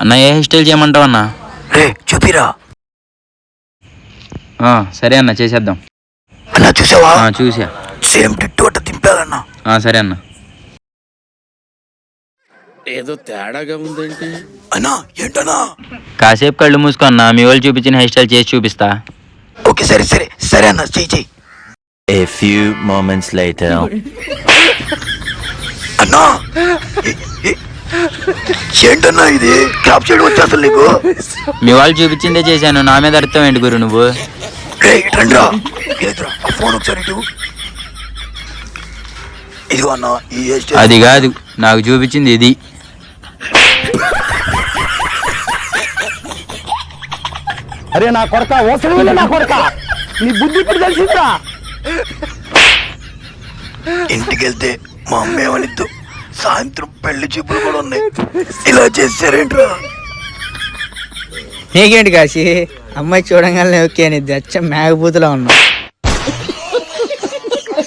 అన్న ఏ hair style చేయమంటావు అన్న? రే చూపిరా. సరే అన్న చేసేద్దాం. అన్నా చూసావా? చూసా. సేమ్ డిట్టో అట్ట తింపాలన్నా. సరే అన్న. ఏదో తేడాగా ఉందేంటి అన్నా? ఏంటన్నా? కాసేపు కళ్ళు మూసుకో అన్న, మీ వాళ్ళు చూపించిన హెయిర్ స్టైల్ చేసి చూపిస్తా. ఓకే సరే సరే సరే అన్న, చెయ్యి. A few moments later. అన్నా ఏంటన్నా ఇది? క్రాప్ చేయడం వచ్చేస్తా నీకు? మీ వాళ్ళు చూపించిందే చేశాను, నా మీద అర్థం ఏంటి గురు నువ్వు? రండిరా, ఆ ఫోన్ ఒకసారి ఇటు. ఇదిగో అన్న ఈ హెయిర్ స్టైల్. అది కాదు, నాకు చూపించింది ఇది. అరే నా కొడక, ఓసలి నా కొడక, నీ బుద్ధి ఇప్పుడు తెలిసిందా? ఇంటికి వెళ్తే మా అమ్మ ఏమనిద్దు, సాయంత్రం పెళ్లి చూపులు కూడా ఉన్నాయి, ఇలా చేశారేంట్రా? నీకేంటి కాశీ, అమ్మాయి చూడంగానే ఓకే అనిద్ది, అచ్చం మేఘబూతులా ఉన్నావు.